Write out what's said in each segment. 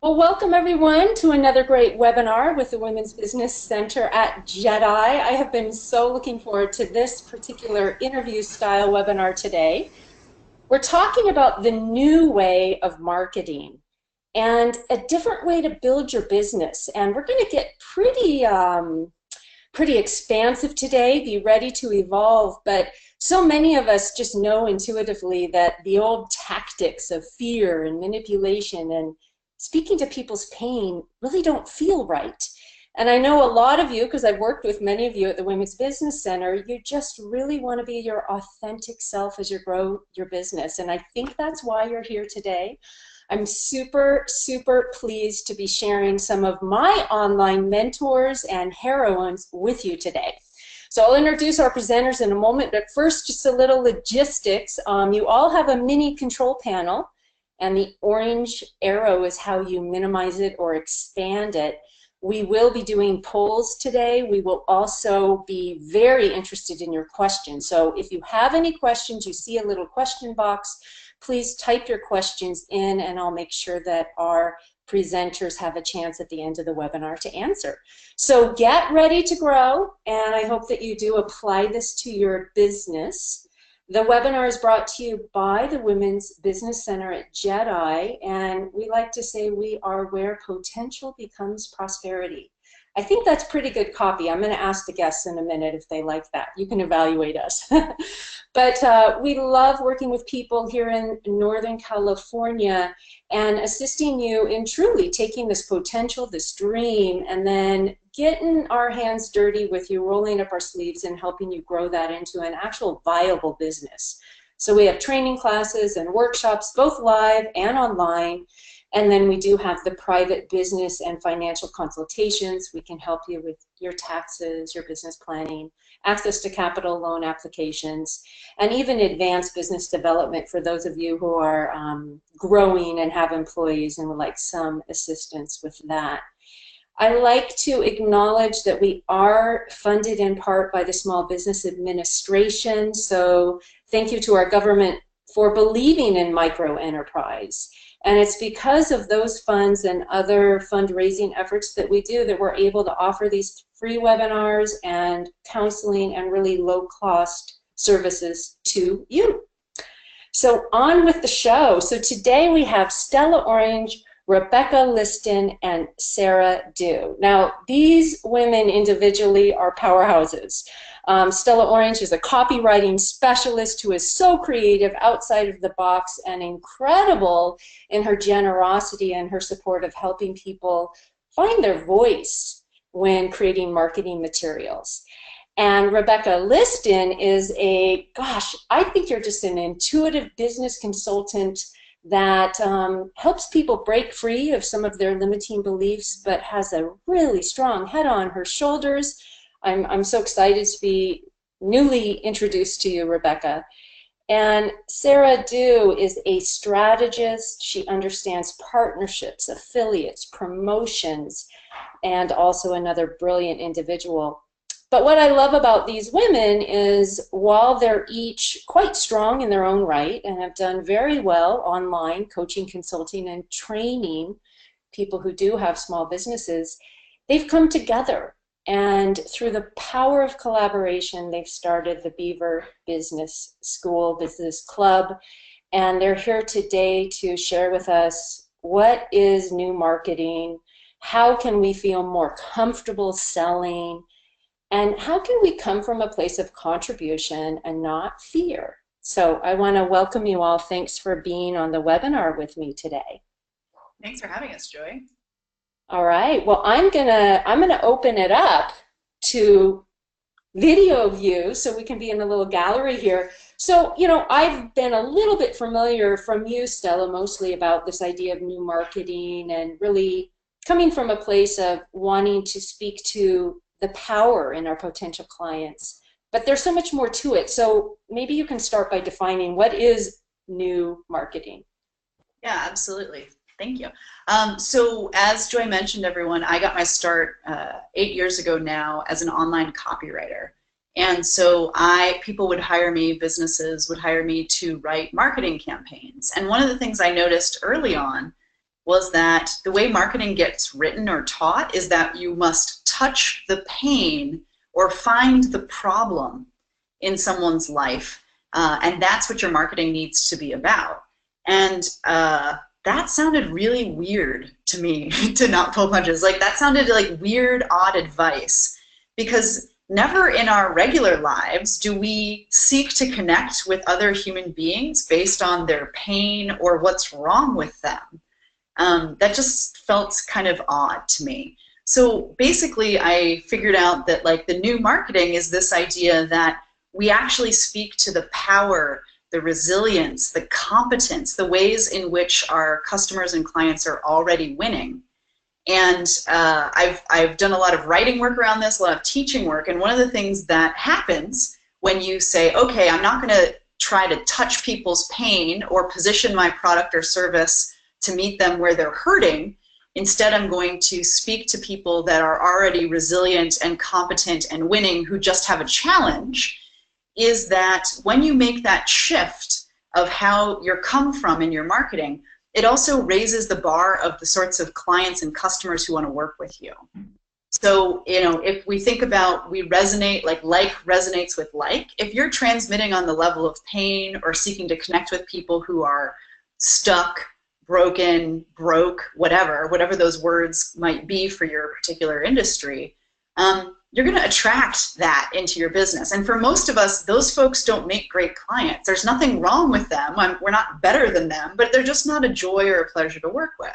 Well, welcome everyone to another great webinar with the Women's Business Center at Jedi. I have been so looking forward to this particular interview style webinar today. We're talking about the new way of marketing and a different way to build your business. And we're going to get pretty expansive today, be ready to evolve, but so many of us just know intuitively that the old tactics of fear and manipulation and speaking to people's pain really don't feel right. And I know a lot of you, because I've worked with many of you at the Women's Business Center, you just really want to be your authentic self as you grow your business. And I think that's why you're here today. I'm super pleased to be sharing some of my online mentors and heroines with you today. So I'll introduce our presenters in a moment, but first just a little logistics. You all have a mini control panel, and the orange arrow is how you minimize it or expand it. We will be doing polls today. We will also be very interested in your questions. So if you have any questions, you see a little question box, please type your questions in and I'll make sure that our presenters have a chance at the end of the webinar to answer. So get ready to grow, and I hope that you do apply this to your business. The webinar is brought to you by the Women's Business Center at Jedi, and we like to say we are where potential becomes prosperity. I think that's pretty good copy. I'm going to ask the guests in a minute if they like that. You can evaluate us. But we love working with people here in Northern California and assisting you in truly taking this potential, this dream, and then getting our hands dirty with you, rolling up our sleeves and helping you grow that into an actual viable business. So we have training classes and workshops, both live and online. And then we do have the private business and financial consultations. We can help you with your taxes, your business planning, access to capital loan applications, and even advanced business development for those of you who are growing and have employees and would like some assistance with that. I like to acknowledge that we are funded in part by the Small Business Administration, so thank you to our government for believing in micro enterprise. And it's because of those funds and other fundraising efforts that we do that we're able to offer these free webinars and counseling and really low-cost services to you. So on with the show. So today we have Stella Orange, Rebecca Liston, and Sarah Dew. Now, these women individually are powerhouses. Stella Orange is a copywriting specialist who is so creative, outside of the box, and incredible in her generosity and her support of helping people find their voice when creating marketing materials. And Rebecca Liston is I think you're just an intuitive business consultant that helps people break free of some of their limiting beliefs, but has a really strong head on her shoulders. I'm so excited to be newly introduced to you, Rebecca. And Sarah Dew is a strategist. She understands partnerships, affiliates, promotions, and also another brilliant individual. But what I love about these women is while they're each quite strong in their own right and have done very well online coaching, consulting, and training people who do have small businesses, they've come together. And through the power of collaboration, they've started the Beaver Business School Business Club. And they're here today to share with us what is new marketing, how can we feel more comfortable selling, and how can we come from a place of contribution and not fear? So I want to welcome you all. Thanks for being on the webinar with me today. Thanks for having us, Joy. All right. Well, I'm gonna open it up to video view so we can be in a little gallery here. So, you know, I've been a little bit familiar from you, Stella, mostly about this idea of new marketing and really coming from a place of wanting to speak to the power in our potential clients. But there's so much more to it. So maybe you can start by defining what is new marketing. Yeah, absolutely. Thank you. So as Joy mentioned, everyone, I got my start 8 years ago now as an online copywriter. And so people would hire me, businesses would hire me to write marketing campaigns. And one of the things I noticed early on was that the way marketing gets written or taught is that you must touch the pain or find the problem in someone's life, and that's what your marketing needs to be about. And that sounded really weird to me, to not pull punches. Like, that sounded like weird, odd advice, because never in our regular lives do we seek to connect with other human beings based on their pain or what's wrong with them. That just felt kind of odd to me. So basically, I figured out that, like, the new marketing is this idea that we actually speak to the power, the resilience, the competence, the ways in which our customers and clients are already winning. And I've done a lot of writing work around this, a lot of teaching work, and one of the things that happens when you say, okay, I'm not going to try to touch people's pain or position my product or service to meet them where they're hurting, instead I'm going to speak to people that are already resilient and competent and winning, who just have a challenge, is that when you make that shift of how you're come from in your marketing, it also raises the bar of the sorts of clients and customers who want to work with you. So, you know, if we think about, we resonate, like resonates with like, if you're transmitting on the level of pain or seeking to connect with people who are stuck, broken, broke, whatever those words might be for your particular industry, you're going to attract that into your business. And for most of us, those folks don't make great clients. There's nothing wrong with them. We're not better than them, but they're just not a joy or a pleasure to work with.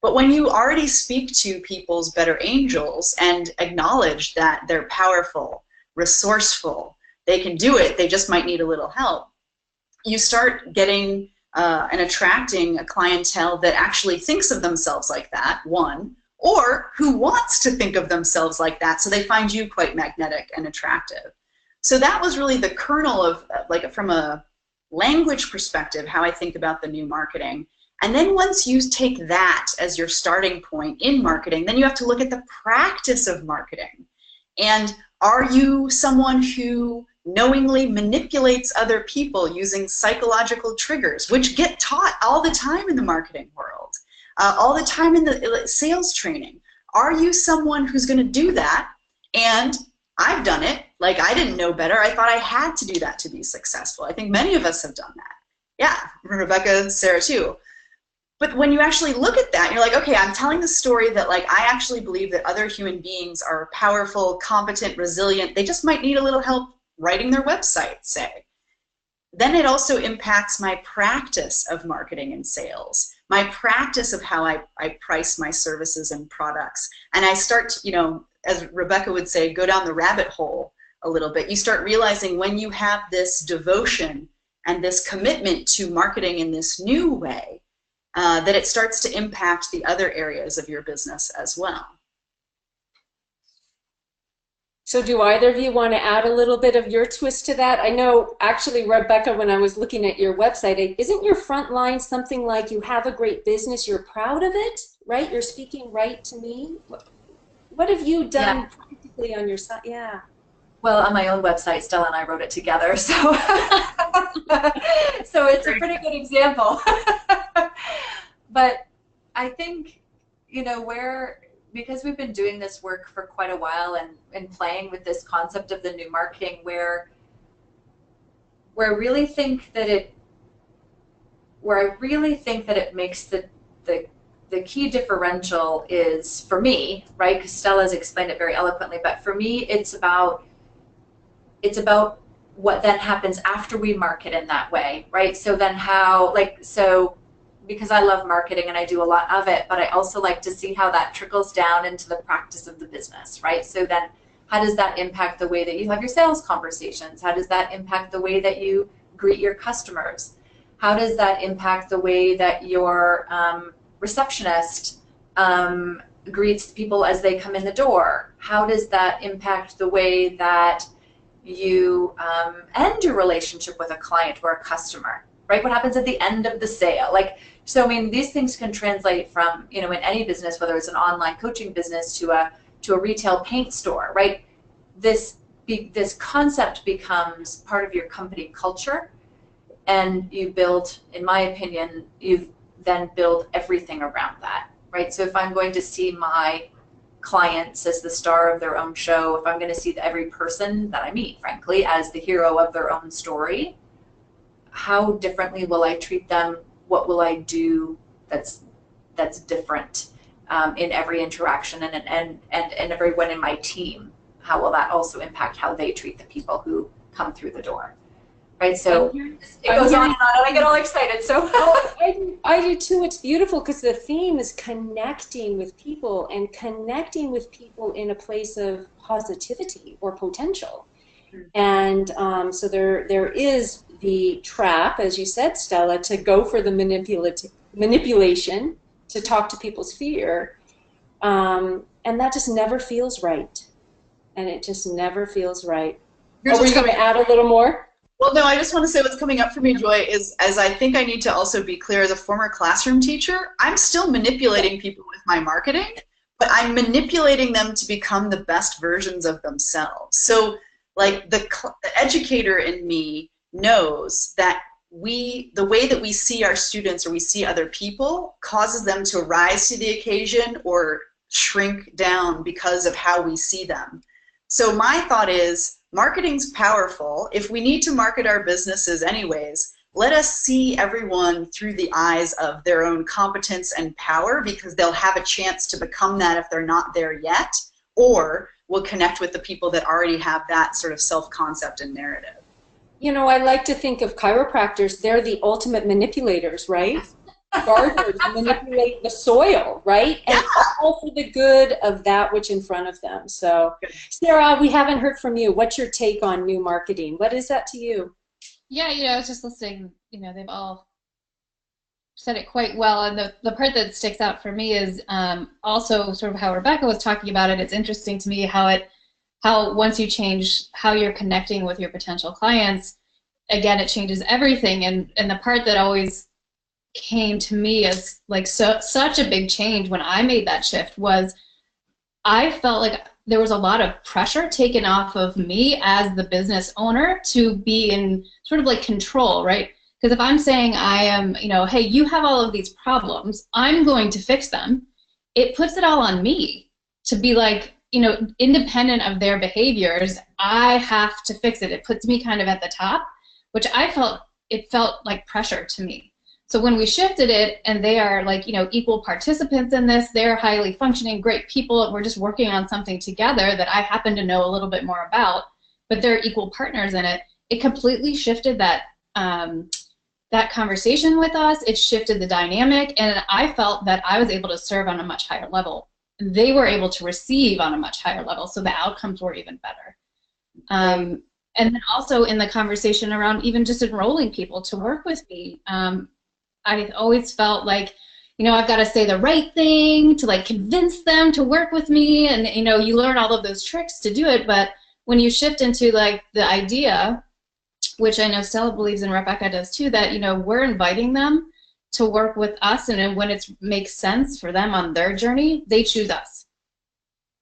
But when you already speak to people's better angels and acknowledge that they're powerful, resourceful, they can do it, they just might need a little help, you start getting and attracting a clientele that actually thinks of themselves like that, one, or who wants to think of themselves like that, so they find you quite magnetic and attractive. So that was really the kernel of, like, from a language perspective, how I think about the new marketing. And then once you take that as your starting point in marketing, then you have to look at the practice of marketing. And are you someone who knowingly manipulates other people using psychological triggers, which get taught all the time in the marketing world? All the time in the sales training? Are you someone who's going to do that? And I've done it. Like, I didn't know better. I thought I had to do that to be successful. I think many of us have done that. Yeah, Rebecca, Sarah too. But when you actually look at that, you're like, okay, I'm telling the story that, like, I actually believe that other human beings are powerful, competent, resilient. They just might need a little help writing their website, say. Then it also impacts my practice of marketing and sales, my practice of how I price my services and products. And I start to, you know, as Rebecca would say, go down the rabbit hole a little bit. You start realizing when you have this devotion and this commitment to marketing in this new way, that it starts to impact the other areas of your business as well. So do either of you want to add a little bit of your twist to that? I know, actually, Rebecca, when I was looking at your website, isn't your front line something like, you have a great business, you're proud of it, right? You're speaking right to me. What have you done practically on your site? Yeah. Well, on my own website, Stella and I wrote it together, so so it's a pretty good example. But I think, you know, because we've been doing this work for quite a while and playing with this concept of the new marketing, where I really think that it makes the key differential is, for me, right, because Stella's explained it very eloquently, but for me it's about what then happens after we market in that way, right? So then how, like, so because I love marketing and I do a lot of it, but I also like to see how that trickles down into the practice of the business, right? So then how does that impact the way that you have your sales conversations? How does that impact the way that you greet your customers? How does that impact the way that your receptionist greets people as they come in the door? How does that impact the way that you end your relationship with a client or a customer, right? What happens at the end of the sale? Like, so I mean, these things can translate from, you know, in any business, whether it's an online coaching business to a retail paint store, right? This concept becomes part of your company culture, and you build, in my opinion, then build everything around that, right? So if I'm going to see my clients as the star of their own show, if I'm going to see every person that I meet, frankly, as the hero of their own story, how differently will I treat them? What will I do that's different in every interaction and everyone in my team? How will that also impact how they treat the people who come through the door? Right, so it goes on and on, and I get all excited. So I do too. It's beautiful because the theme is connecting with people and connecting with people in a place of positivity or potential. And so there is the trap, as you said, Stella, to go for the manipulation, to talk to people's fear, and that just never feels right. And it just never feels right. Were you going to add a little more? Well, no, I just want to say what's coming up for me, Joy, is as I think I need to also be clear as a former classroom teacher, I'm still manipulating people with my marketing, but I'm manipulating them to become the best versions of themselves. So like the educator in me knows that the way that we see our students or we see other people causes them to rise to the occasion or shrink down because of how we see them. So my thought is, marketing's powerful. If we need to market our businesses anyways, let us see everyone through the eyes of their own competence and power, because they'll have a chance to become that if they're not there yet, or we'll connect with the people that already have that sort of self-concept and narrative. You know, I like to think of chiropractors, they're the ultimate manipulators, right? Gardeners manipulate the soil, right? And all for the good of that which in front of them. So, Sarah, we haven't heard from you. What's your take on new marketing? What is that to you? Yeah, I was just listening. They've all said it quite well. And the part that sticks out for me is also sort of how Rebecca was talking about it. It's interesting to me how once you change how you're connecting with your potential clients, again, it changes everything. And the part that always came to me as like such a big change when I made that shift was I felt like there was a lot of pressure taken off of me as the business owner to be in sort of like control, right? Because if I'm saying I am, hey, you have all of these problems, I'm going to fix them, it puts it all on me to be like, independent of their behaviors, I have to fix it. It puts me kind of at the top, which it felt like pressure to me. So when we shifted it, and they are like, equal participants in this, they're highly functioning, great people, and we're just working on something together that I happen to know a little bit more about, but they're equal partners in it, it completely shifted that conversation with us. It shifted the dynamic, and I felt that I was able to serve on a much higher level. They were able to receive on a much higher level, so the outcomes were even better. And then also in the conversation around even just enrolling people to work with me, I always felt like, I've got to say the right thing to like convince them to work with me, and you learn all of those tricks to do it. But when you shift into like the idea, which I know Stella believes and Rebecca does too, that we're inviting them to work with us, and then when it makes sense for them on their journey, they choose us,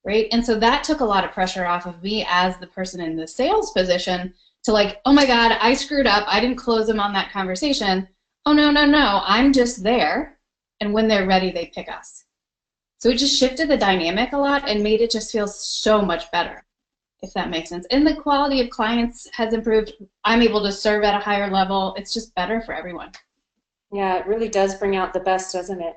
right? And so that took a lot of pressure off of me as the person in the sales position to like, oh my God, I screwed up, I didn't close them on that conversation. Oh, no, I'm just there, and when they're ready, they pick us. So it just shifted the dynamic a lot and made it just feel so much better, if that makes sense. And the quality of clients has improved. I'm able to serve at a higher level. It's just better for everyone. Yeah, it really does bring out the best, doesn't it?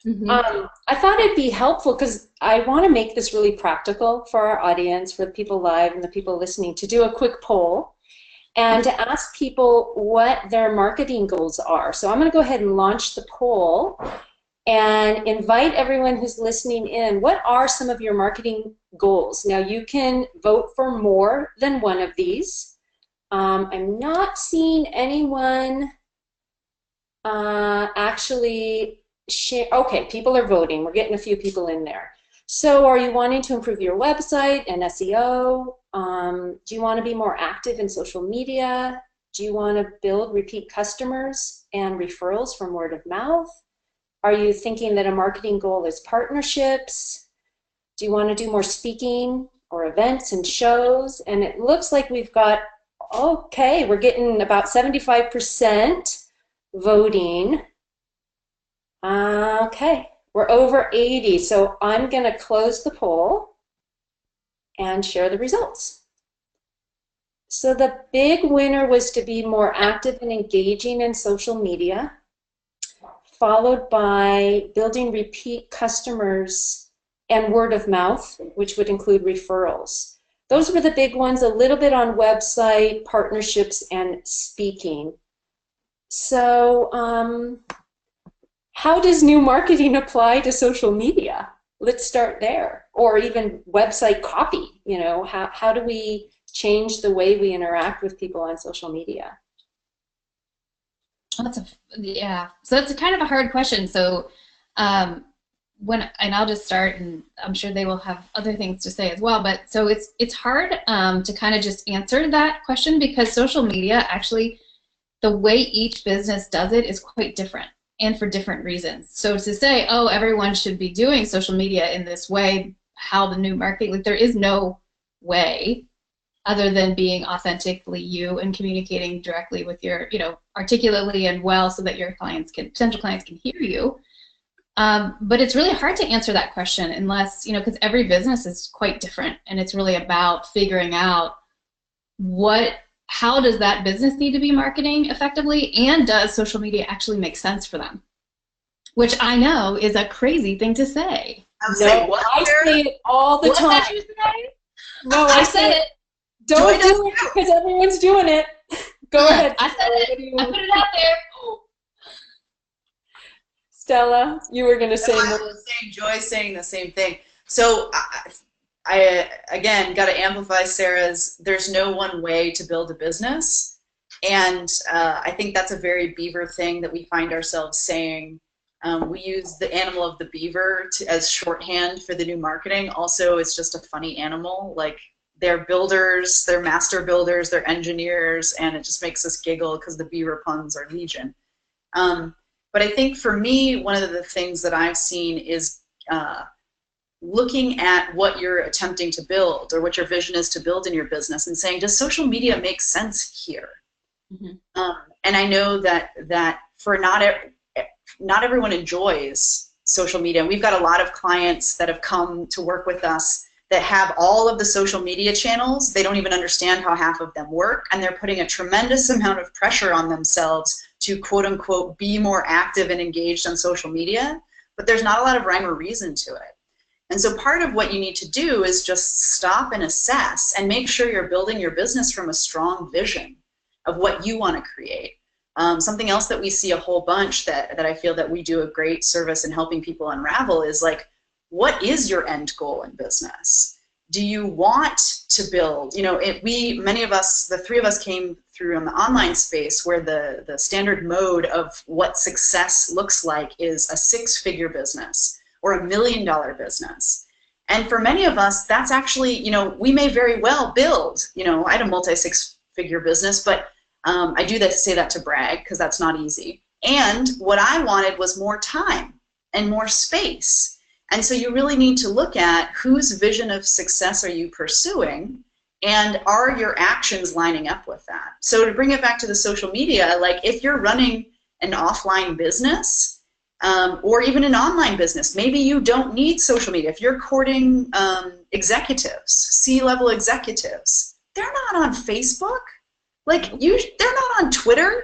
Mm-hmm. I thought it'd be helpful, because I want to make this really practical for our audience, for the people live and the people listening, to do a quick poll and to ask people what their marketing goals are. So I'm going to go ahead and launch the poll and invite everyone who's listening in. What are some of your marketing goals? Now, you can vote for more than one of these. I'm not seeing anyone actually share. Okay, people are voting. We're getting a few people in there. So are you wanting to improve your website and SEO? Do you want to be more active in social media? Do you want to build repeat customers and referrals from word of mouth? Are you thinking that a marketing goal is partnerships? Do you want to do more speaking or events and shows? And it looks like we've got, okay, we're getting about 75% voting. Okay, we're over 80, so I'm going to close the poll and share the results. So the big winner was to be more active and engaging in social media, followed by building repeat customers and word of mouth, which would include referrals. Those were the big ones, a little bit on website, partnerships, and speaking. So how does new marketing apply to social media? Let's start there. Or even website copy, you know, how do we change the way we interact with people on social media? Yeah, so that's a kind of a hard question. So and I'll just start, and I'm sure they will have other things to say as well. But so it's hard to kind of just answer that question, because social media, actually, the way each business does it is quite different, and for different reasons. So to say, oh, everyone should be doing social media in this way, how the new marketing, like, there is no way other than being authentically you and communicating directly with your, you know, articulately and well, so that your potential clients can hear you. But it's really hard to answer that question unless, you know, because every business is quite different, and it's really about figuring out how does that business need to be marketing effectively, and does social media actually make sense for them? Which I know is a crazy thing to say. I say it all the time. What did you say? No, I said it. Don't do it because everyone's doing it. Go ahead. I said it. I put it out there. Stella, you were going to say more. I was saying, Joy's saying the same thing. So I again, got to amplify Sarah's, there's no one way to build a business. And I think that's a very beaver thing that we find ourselves saying. We use the animal of the beaver as shorthand for the new marketing. Also, it's just a funny animal. Like, they're builders, they're master builders, they're engineers, and it just makes us giggle because the beaver puns are legion. But I think for me, one of the things that I've seen is looking at what you're attempting to build, or what your vision is to build in your business, and saying, does social media make sense here? Mm-hmm. And I know that for not everyone enjoys social media. And we've got a lot of clients that have come to work with us that have all of the social media channels. They don't even understand how half of them work, and they're putting a tremendous amount of pressure on themselves to, quote unquote, be more active and engaged on social media, but there's not a lot of rhyme or reason to it. And so part of what you need to do is just stop and assess and make sure you're building your business from a strong vision of what you want to create. Something else that we see a whole bunch that I feel that we do a great service in helping people unravel is, like, what is your end goal in business? Do you want to build, you know, many of us, the three of us, came through in the online space where the standard mode of what success looks like is a 6-figure business or $1 million business. And for many of us, that's actually, you know, we may very well build, you know, I had a multi-6-figure business, but I do that to say that to brag, because that's not easy. And what I wanted was more time and more space. And so you really need to look at whose vision of success are you pursuing, and are your actions lining up with that? So to bring it back to the social media, like, if you're running an offline business or even an online business, maybe you don't need social media. If you're courting executives, C-level executives, they're not on Facebook. Like, they're not on Twitter.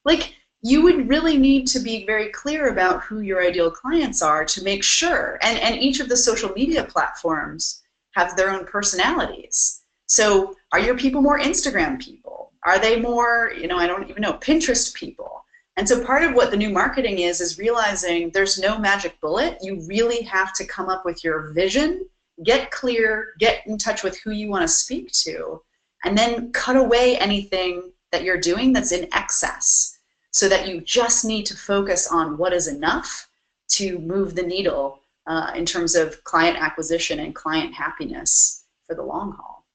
Like, you would really need to be very clear about who your ideal clients are to make sure. And each of the social media platforms have their own personalities. So are your people more Instagram people? Are they more, you know, I don't even know, Pinterest people? And so part of what the new marketing is realizing there's no magic bullet. You really have to come up with your vision, get clear, get in touch with who you want to speak to, and then cut away anything that you're doing that's in excess, so that you just need to focus on what is enough to move the needle in terms of client acquisition and client happiness for the long haul.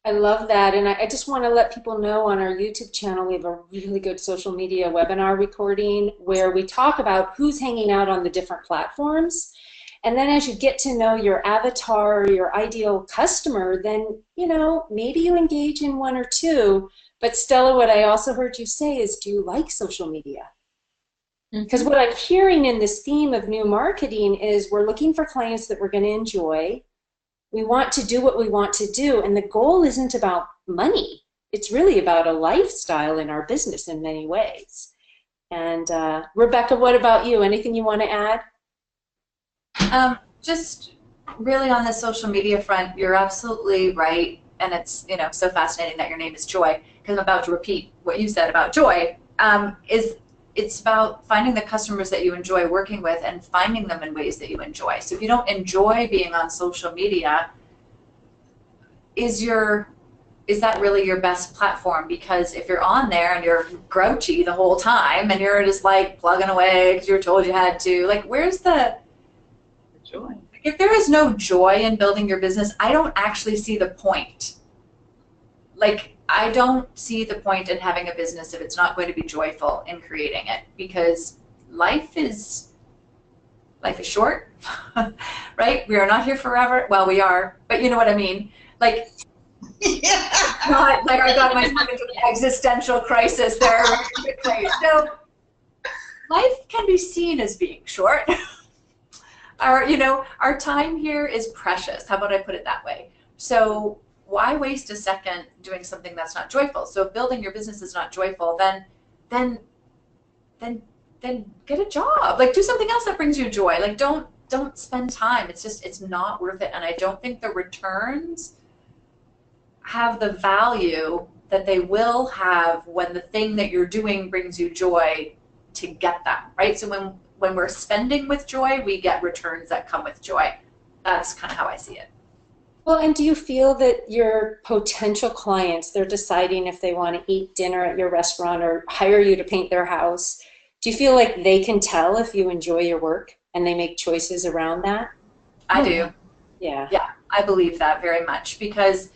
I love that, and I just want to let people know on our YouTube channel we have a really good social media webinar recording where we talk about who's hanging out on the different platforms. And then as you get to know your avatar, your ideal customer, then, you know, maybe you engage in one or two. But Stella, what I also heard you say is, do you like social media? Because what I'm hearing in this theme of new marketing is we're looking for clients that we're going to enjoy. We want to do what we want to do, and the goal isn't about money. It's really about a lifestyle in our business in many ways. And Rebecca, what about you? Anything you want to add? Just really on the social media front, you're absolutely right, and it's so fascinating that your name is Joy, because I'm about to repeat what you said about Joy. It's about finding the customers that you enjoy working with and finding them in ways that you enjoy. So if you don't enjoy being on social media, is that really your best platform? Because if you're on there and you're grouchy the whole time and you're just like plugging away because you were told you had to, like, where's the joy? If there is no joy in building your business, I don't actually see the point. Like, I don't see the point in having a business if it's not going to be joyful in creating it, because life is short, right? We are not here forever. Well, we are, but you know what I mean. Like, not like I got myself into an existential crisis there. So, life can be seen as being short. Our time here is precious. How about I put it that way? So why waste a second doing something that's not joyful? So if building your business is not joyful, then get a job. Like, do something else that brings you joy. Like, don't spend time. It's not worth it. And I don't think the returns have the value that they will have when the thing that you're doing brings you joy to get that, right? So when we're spending with joy, we get returns that come with joy. That's kind of how I see it. Well, and do you feel that your potential clients, they're deciding if they want to eat dinner at your restaurant or hire you to paint their house? Do you feel like they can tell if you enjoy your work and they make choices around that? I do. Yeah. Yeah, I believe that very much, because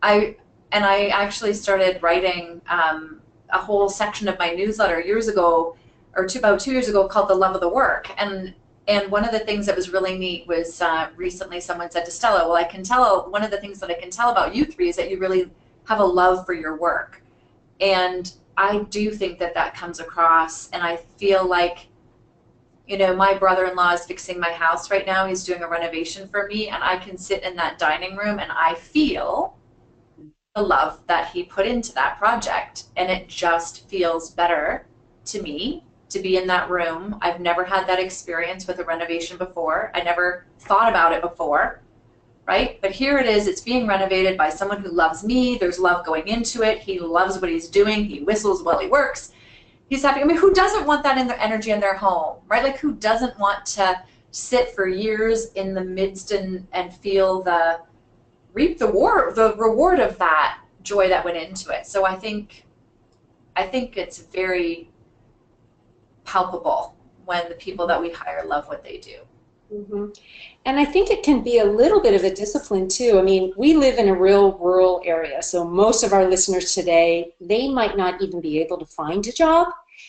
I actually started writing a whole section of my newsletter years ago, or about 2 years ago, called The Love of the Work. And one of the things that was really neat was recently someone said to Stella, well, I can tell, one of the things that I can tell about you three is that you really have a love for your work. And I do think that that comes across, and I feel like, my brother-in-law is fixing my house right now. He's doing a renovation for me, and I can sit in that dining room and I feel the love that he put into that project, and it just feels better to me to be in that room. I've never had that experience with a renovation before. I never thought about it before, right? But here it is, it's being renovated by someone who loves me. There's love going into it. He loves what he's doing. He whistles while he works. He's happy. I mean, who doesn't want that in their energy in their home, right? Like, who doesn't want to sit for years in the midst and feel reap the reward of that joy that went into it. So I think it's very palpable when the people that we hire love what they do. Mm-hmm. And I think it can be a little bit of a discipline too. I mean, we live in a real rural area, so most of our listeners today, they might not even be able to find a job.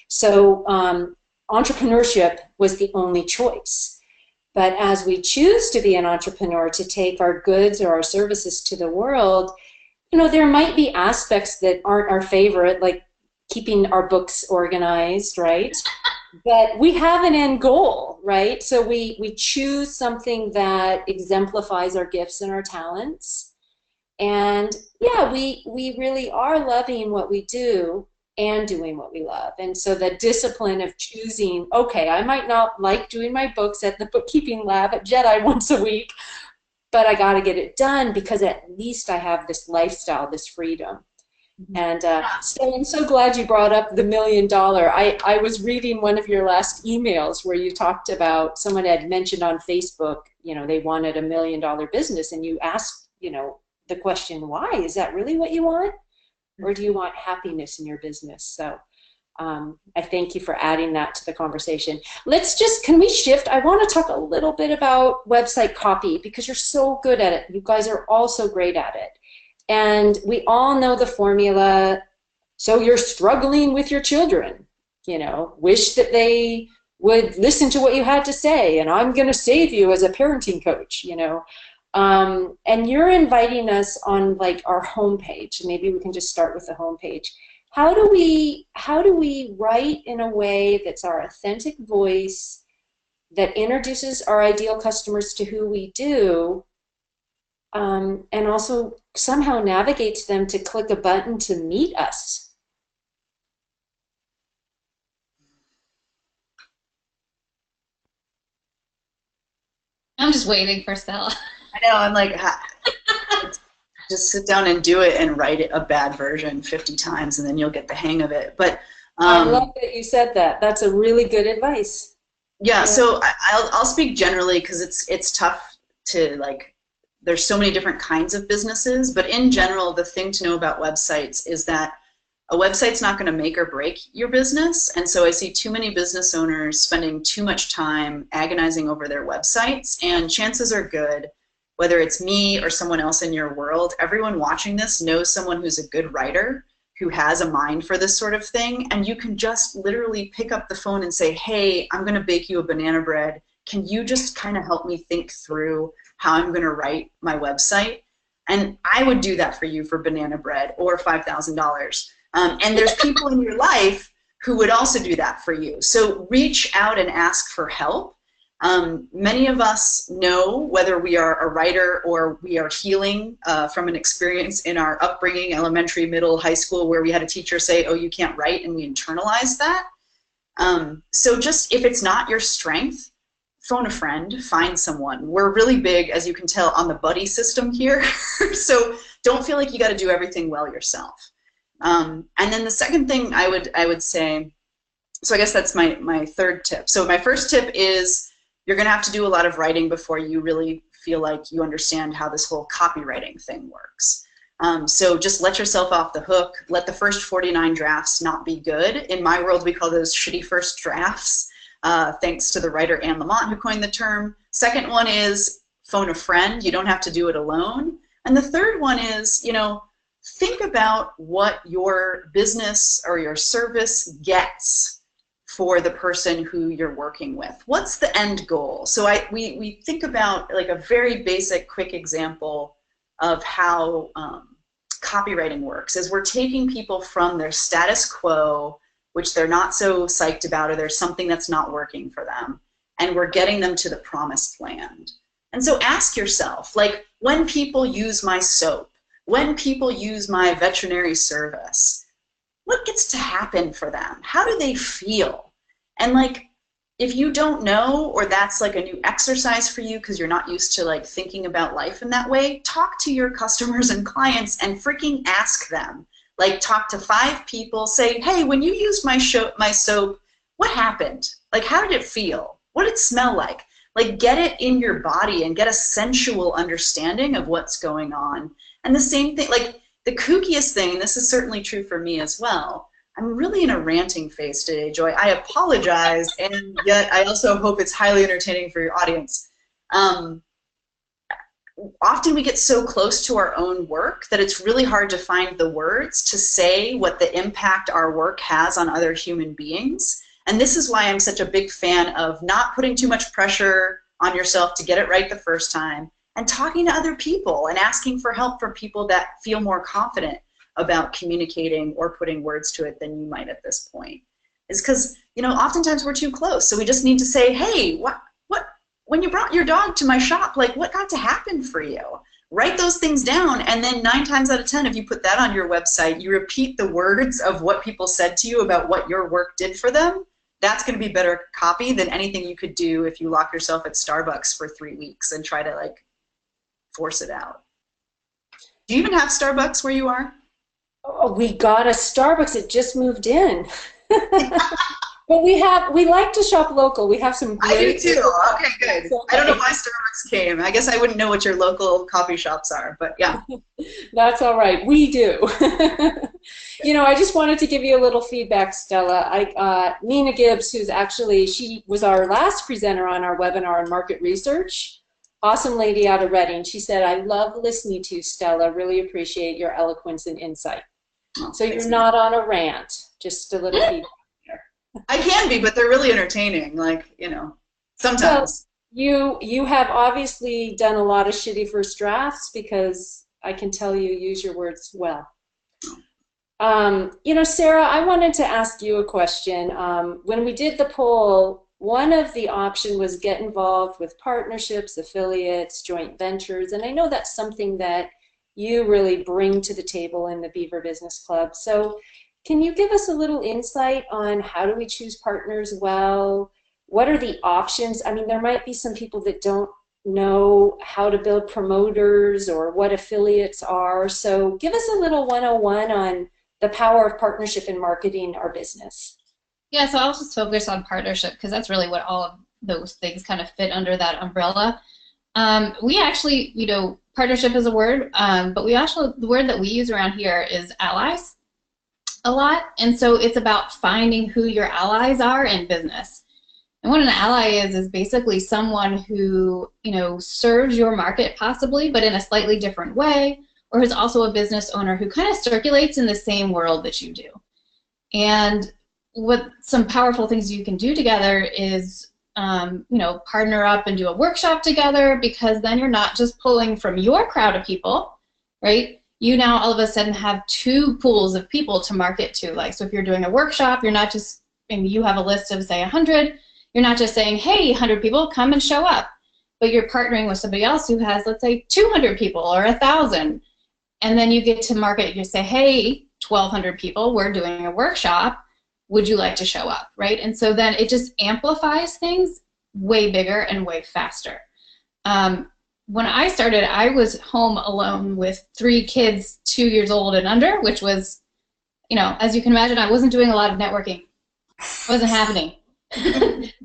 So entrepreneurship was the only choice. But as we choose to be an entrepreneur, to take our goods or our services to the world, there might be aspects that aren't our favorite, like keeping our books organized, right? But we have an end goal, right? So we choose something that exemplifies our gifts and our talents. And yeah, we really are loving what we do and doing what we love. And so the discipline of choosing, okay, I might not like doing my books at the bookkeeping lab at Jedi once a week, but I got to get it done because at least I have this lifestyle, this freedom. And so I'm so glad you brought up the $1 million. I was reading one of your last emails where you talked about someone had mentioned on Facebook, they wanted $1 million business, and you asked, the question, why? Is that really what you want? Or do you want happiness in your business? So I thank you for adding that to the conversation. Can we shift? I want to talk a little bit about website copy, because you're so good at it. You guys are all so great at it. And we all know the formula. So you're struggling with your children, wish that they would listen to what you had to say, and I'm going to save you as a parenting coach, and you're inviting us on like our homepage. Maybe we can just start with the homepage. how do we write in a way that's our authentic voice, that introduces our ideal customers to who we do, and also somehow navigates them to click a button to meet us? I'm just waiting for Stella. I know, I'm like, just sit down and do it and write it a bad version 50 times and then you'll get the hang of it. But I love that you said that. That's a really good advice. Yeah, so I'll speak generally because it's tough to, like, there's so many different kinds of businesses, but in general, the thing to know about websites is that a website's not going to make or break your business. And so I see too many business owners spending too much time agonizing over their websites, and chances are good, whether it's me or someone else in your world, everyone watching this knows someone who's a good writer, who has a mind for this sort of thing, and you can just literally pick up the phone and say, hey, I'm going to bake you a banana bread. Can you just kind of help me think through how I'm going to write my website? And I would do that for you for banana bread or $5,000. And there's people in your life who would also do that for you. So reach out and ask for help. Many of us know, whether we are a writer or we are healing from an experience in our upbringing, elementary, middle, high school, where we had a teacher say, oh, you can't write, and we internalized that. So just, if it's not your strength, phone a friend, find someone. We're really big, as you can tell, on the buddy system here. So don't feel like you got to do everything well yourself. And then the second thing I would say, so I guess that's my third tip. So my first tip is, you're going to have to do a lot of writing before you really feel like you understand how this whole copywriting thing works. So just let yourself off the hook. Let the first 49 drafts not be good. In my world, we call those shitty first drafts, thanks to the writer Anne Lamott, who coined the term. Second one is phone a friend. You don't have to do it alone. And the third one is, you know, think about what your business or your service gets for the person who you're working with. What's the end goal? So we think about, like, a very basic, quick example of how copywriting works is we're taking people from their status quo, which they're not so psyched about, or there's something that's not working for them, and we're getting them to the promised land. And so ask yourself, like, when people use my soap, when people use my veterinary service, what gets to happen for them? How do they feel? And, like, if you don't know, or that's like a new exercise for you because you're not used to, like, thinking about life in that way, talk to your customers and clients and freaking ask them. Like, talk to 5 people, say, hey, when you used my soap, what happened? Like, how did it feel? What did it smell like? Like, get it in your body and get a sensual understanding of what's going on. And the same thing, like, the kookiest thing, and this is certainly true for me as well, I'm really in a ranting phase today, Joy. I apologize, and yet I also hope it's highly entertaining for your audience. Often we get so close to our own work that it's really hard to find the words to say what the impact our work has on other human beings. And this is why I'm such a big fan of not putting too much pressure on yourself to get it right the first time, and talking to other people and asking for help from people that feel more confident about communicating or putting words to it than you might at this point. Is because, you know, oftentimes we're too close. So we just need to say, hey, when you brought your dog to my shop, like, what got to happen for you? Write those things down, and then 9 times out of 10, if you put that on your website, you repeat the words of what people said to you about what your work did for them. That's going to be better copy than anything you could do if you lock yourself at Starbucks for 3 weeks and try to, like, force it out. Do you even have Starbucks where you are? Oh, we got a Starbucks. It just moved in. But we like to shop local. We have some great... I do too. Okay, good. I don't know why Starbucks came. I guess I wouldn't know what your local coffee shops are, but yeah. That's all right. We do. You know, I just wanted to give you a little feedback, Stella. Nina Gibbs, she was our last presenter on our webinar on market research. Awesome lady out of Reading. She said, I love listening to you, Stella. Really appreciate your eloquence and insight. Oh, so you're not on a rant, just a little feedback. I can be, but they're really entertaining, like, you know, sometimes. Well, you have obviously done a lot of shitty first drafts, because I can tell you use your words well. Sarah, I wanted to ask you a question. When we did the poll, one of the option was get involved with partnerships, affiliates, joint ventures, and I know that's something that you really bring to the table in the Beaver Business Club. So can you give us a little insight on how do we choose partners well? What are the options? I mean, there might be some people that don't know how to build promoters or what affiliates are. So give us a little 101 on the power of partnership in marketing our business. Yeah, so I'll just focus on partnership because that's really what all of those things kind of fit under that umbrella. We actually, partnership is a word, but the word that we use around here is allies a lot. And so it's about finding who your allies are in business. And what an ally is basically someone who, serves your market possibly, but in a slightly different way, or is also a business owner who kind of circulates in the same world that you do. And what some powerful things you can do together is, partner up and do a workshop together, because then you're not just pulling from your crowd of people, right? You now all of a sudden have two pools of people to market to. Like, so if you're doing a workshop, you're not just, and you have a list of say 100, you're not just saying, hey, 100 people, come and show up. But you're partnering with somebody else who has, let's say, 200 people or 1,000. And then you get to market, you say, hey, 1,200 people, we're doing a workshop. Would you like to show up, right? And so then it just amplifies things way bigger and way faster. When I started, I was home alone with 3 kids 2 years old and under, which was, as you can imagine, I wasn't doing a lot of networking. It wasn't happening.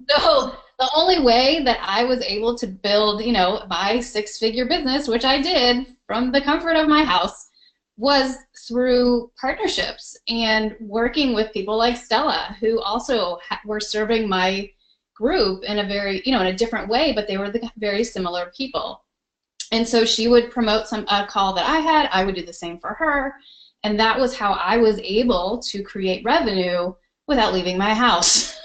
So the only way that I was able to build, my 6-figure business, which I did from the comfort of my house, was through partnerships and working with people like Stella, who also were serving my group in a very, in a different way, but they were the very similar people. And so she would promote a call that I had, I would do the same for her, and that was how I was able to create revenue without leaving my house.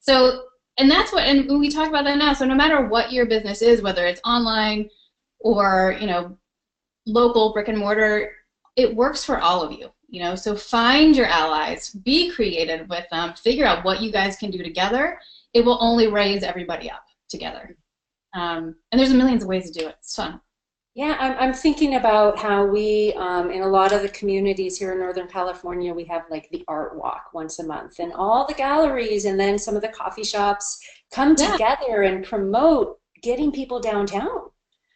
So, and that's what, and we talk about that now, so no matter what your business is, whether it's online or, local brick and mortar, it works for all of you, so find your allies, be creative with them, figure out what you guys can do together. It will only raise everybody up together. And there's millions of ways to do it. It's fun. Yeah, I'm thinking about how we, in a lot of the communities here in Northern California, we have like the art walk once a month, and all the galleries and then some of the coffee shops come together and promote getting people downtown.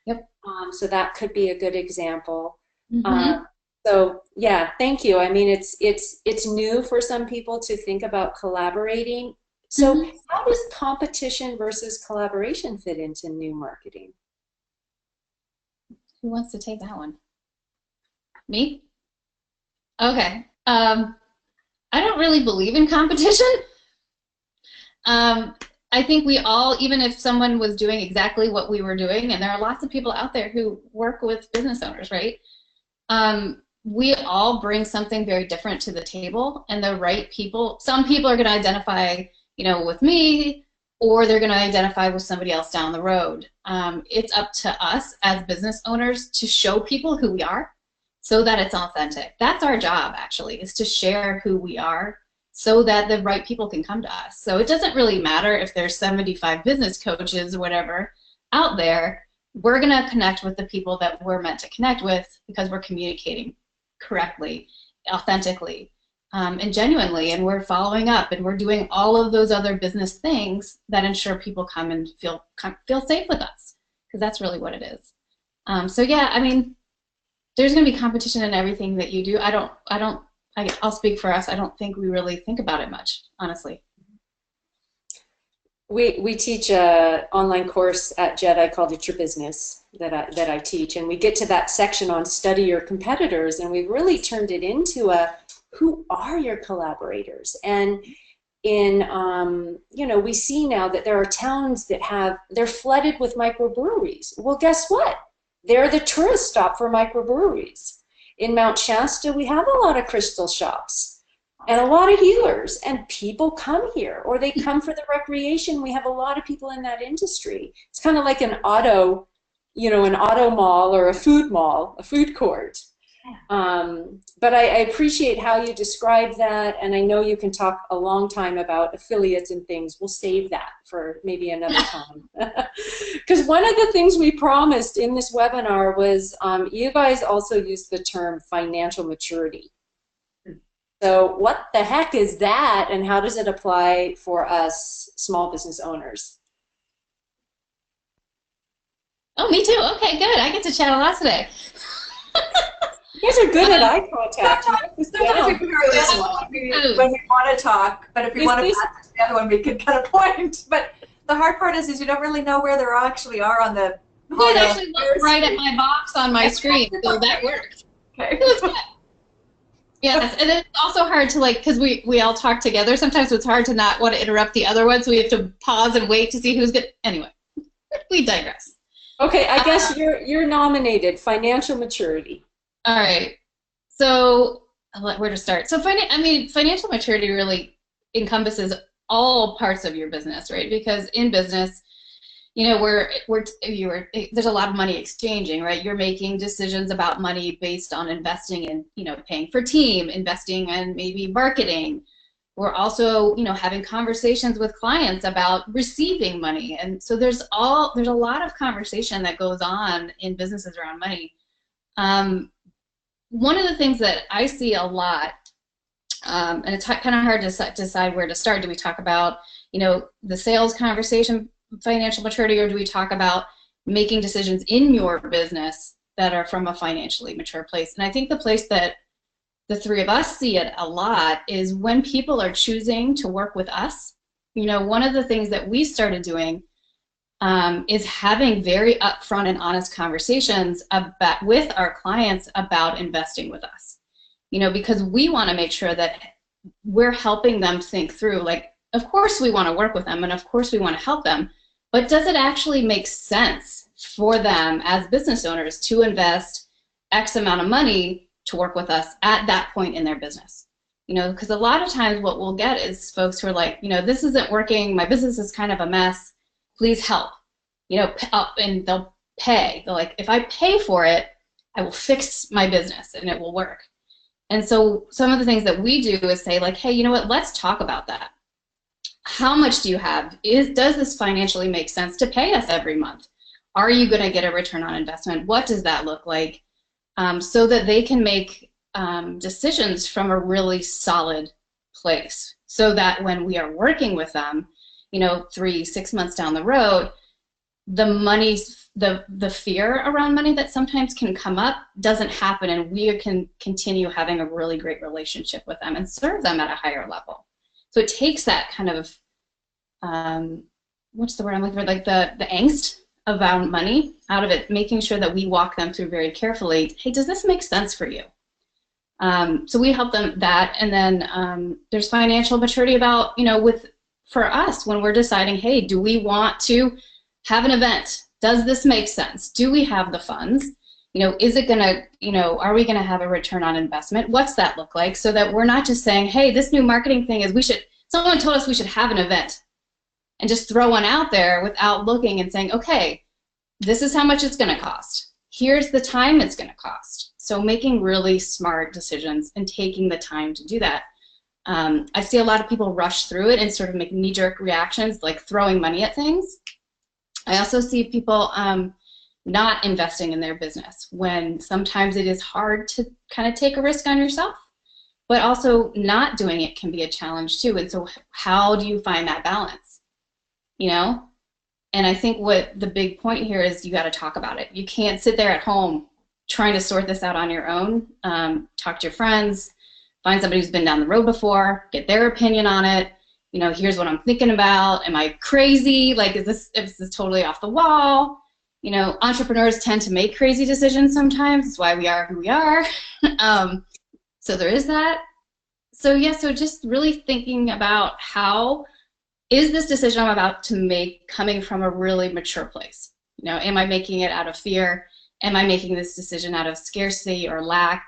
Yep. So that could be a good example. Mm-hmm. So yeah, thank you. I mean, it's new for some people to think about collaborating. So how does competition versus collaboration fit into new marketing? Who wants to take that one? Me? Okay. I don't really believe in competition. I think we all, even if someone was doing exactly what we were doing, and there are lots of people out there who work with business owners, right? We all bring something very different to the table, and the right people, some people are going to identify, with me, or they're going to identify with somebody else down the road. It's up to us as business owners to show people who we are so that it's authentic. That's our job, actually, is to share who we are so that the right people can come to us. So it doesn't really matter if there's 75 business coaches or whatever out there. We're going to connect with the people that we're meant to connect with because we're communicating correctly, authentically, and genuinely, and we're following up, and we're doing all of those other business things that ensure people come and feel safe with us, because that's really what it is. So yeah, I mean, there's going to be competition in everything that you do. I'll speak for us. I don't think we really think about it much, honestly. We teach an online course at Jedi called It's Your Business that I teach, and we get to that section on study your competitors, and we've really turned it into who are your collaborators? And we see now that there are towns that they're flooded with microbreweries. Well, guess what? They're the tourist stop for microbreweries. In Mount Shasta, we have a lot of crystal shops and a lot of healers, and people come here, or they come for the recreation. We have a lot of people in that industry. It's kind of like an auto mall or a food court. But I appreciate how you describe that, and I know you can talk a long time about affiliates and things. We'll save that for maybe another time. Because one of the things we promised in this webinar was you guys also used the term financial maturity. So what the heck is that, and how does it apply for us small business owners? Oh, me too. Okay, good. I get to chat a lot today. You guys are good at eye contact. Sometimes we figure out this one when we want to talk, but if we want to pass to the other one, we can kind of point. But the hard part is you don't really know where they actually are on the. You actually look right at my box on my screen, so that worked. Okay. Yes, and it's also hard to, like, because we all talk together. Sometimes it's hard to not want to interrupt the other one, so we have to pause and wait to see who's good. Anyway, we digress. Okay, I guess you're nominated. Financial maturity. All right. So where to start? So financial maturity really encompasses all parts of your business, right? Because in business, there's a lot of money exchanging, right? You're making decisions about money based on investing in, paying for team, investing in maybe marketing. We're also, having conversations with clients about receiving money. And so there's a lot of conversation that goes on in businesses around money. One of the things that I see a lot, and it's kind of hard to decide where to start. Do we talk about, the sales conversation, financial maturity, or do we talk about making decisions in your business that are from a financially mature place? And I think the place that the three of us see it a lot is when people are choosing to work with us. One of the things that we started doing is having very upfront and honest conversations with our clients about investing with us. Because we want to make sure that we're helping them think through, like, of course we want to work with them and of course we want to help them, but does it actually make sense for them as business owners to invest X amount of money to work with us at that point in their business? Because a lot of times what we'll get is folks who are like, this isn't working, my business is kind of a mess, please help. And they'll pay. They're like, if I pay for it, I will fix my business and it will work. And so some of the things that we do is say, like, hey, you know what, let's talk about that. How much do you have? Does this financially make sense to pay us every month? Are you going to get a return on investment? What does that look like? So that they can make decisions from a really solid place, so that when we are working with them, 3-6 months down the road, the fear around money that sometimes can come up doesn't happen, and we can continue having a really great relationship with them and serve them at a higher level. So it takes that kind of, what's the word I'm looking for, like the angst around money out of it, making sure that we walk them through very carefully, hey, does this make sense for you? So we help them that, and then there's financial maturity about, for us, when we're deciding, hey, do we want to have an event? Does this make sense? Do we have the funds? Is it gonna, are we gonna have a return on investment? What's that look like? So that we're not just saying, hey, this new marketing thing is someone told us we should have an event and just throw one out there without looking and saying, okay, this is how much it's gonna cost. Here's the time it's gonna cost. So making really smart decisions and taking the time to do that. I see a lot of people rush through it and sort of make knee-jerk reactions, like throwing money at things. I also see people not investing in their business when sometimes it is hard to kind of take a risk on yourself, but also not doing it can be a challenge too. And so how do you find that balance? And I think what the big point here is you got to talk about it. You can't sit there at home trying to sort this out on your own. Talk to your friends, find somebody who's been down the road before, get their opinion on it. Here's what I'm thinking about. Am I crazy? Like, is this totally off the wall? Entrepreneurs tend to make crazy decisions sometimes. That's why we are who we are. So there is that. So yeah, so just really thinking about how is this decision I'm about to make coming from a really mature place? Am I making it out of fear? Am I making this decision out of scarcity or lack?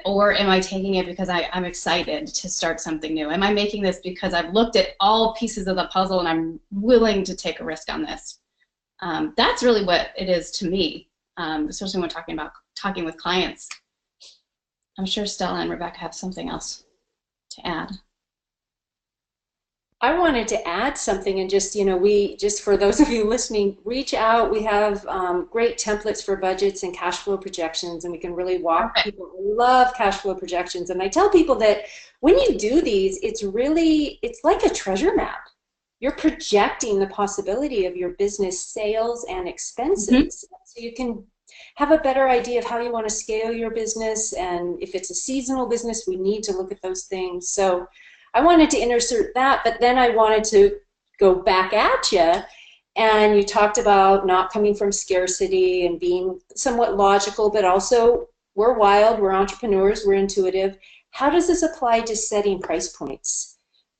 Or am I taking it because I'm excited to start something new? Am I making this because I've looked at all pieces of the puzzle and I'm willing to take a risk on this? That's really what it is to me, especially when talking with clients. I'm sure Stella and Rebecca have something else to add. I wanted to add something and just, just for those of you listening, reach out. We have great templates for budgets and cash flow projections, and we can really walk people. I love cash flow projections. And I tell people that when you do these, it's like a treasure map. You're projecting the possibility of your business sales and expenses. So you can have a better idea of how you want to scale your business. And if it's a seasonal business, we need to look at those things. So I wanted to insert that, but then I wanted to go back at you. And you talked about not coming from scarcity and being somewhat logical, but also we're wild, we're entrepreneurs, we're intuitive. How does this apply to setting price points?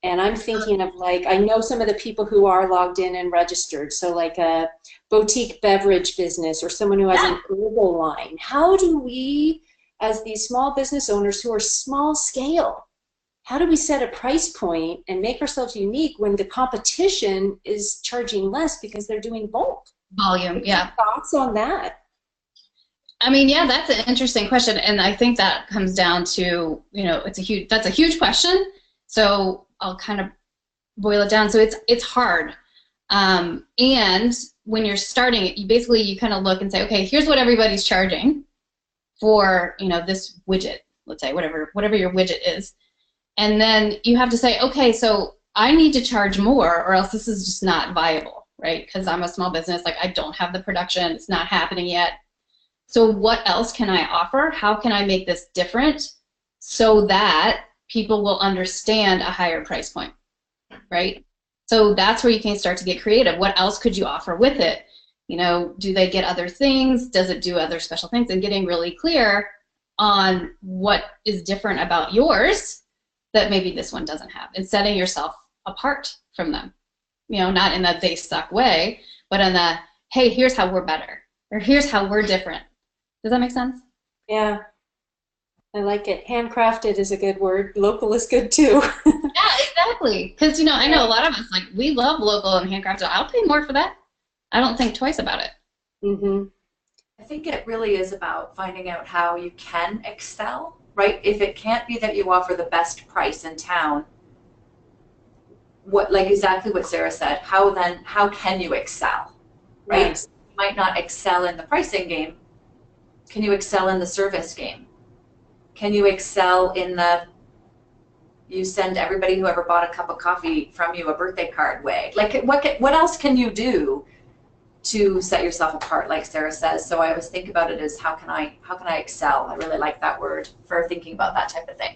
And I'm thinking of, like, I know some of the people who are logged in and registered, so like a boutique beverage business or someone who has an herbal line. How do we, as these small business owners who are small scale, how do we set a price point and make ourselves unique when the competition is charging less because they're doing bulk? Volume, yeah. Thoughts on that? I mean, yeah, that's an interesting question, and I think that comes down to, that's a huge question. So I'll kind of boil it down. So it's hard, and when you're starting it, you kind of look and say, okay, here's what everybody's charging for this widget, let's say, whatever your widget is. And then you have to say, okay, so I need to charge more or else this is just not viable, right? Because I'm a small business, like I don't have the production, it's not happening yet. So what else can I offer? How can I make this different so that people will understand a higher price point, right? So that's where you can start to get creative. What else could you offer with it? Do they get other things? Does it do other special things? And getting really clear on what is different about yours that maybe this one doesn't have, and setting yourself apart from them. Not in a they suck way, but in the, hey, here's how we're better, or here's how we're different. Does that make sense? Yeah, I like it. Handcrafted is a good word. Local is good too. Yeah, exactly. Because I know a lot of us, like, we love local and handcrafted. I'll pay more for that. I don't think twice about it. Mm-hmm. I think it really is about finding out how you can excel, right? If it can't be that you offer the best price in town, like exactly what Sarah said, how can you excel, right? Right. You might not excel in the pricing game. Can you excel in the service game? Can you excel in you send everybody who ever bought a cup of coffee from you a birthday card way? Like, what else can you do to set yourself apart, like Sarah says? So I always think about it as how can I excel? I really like that word for thinking about that type of thing.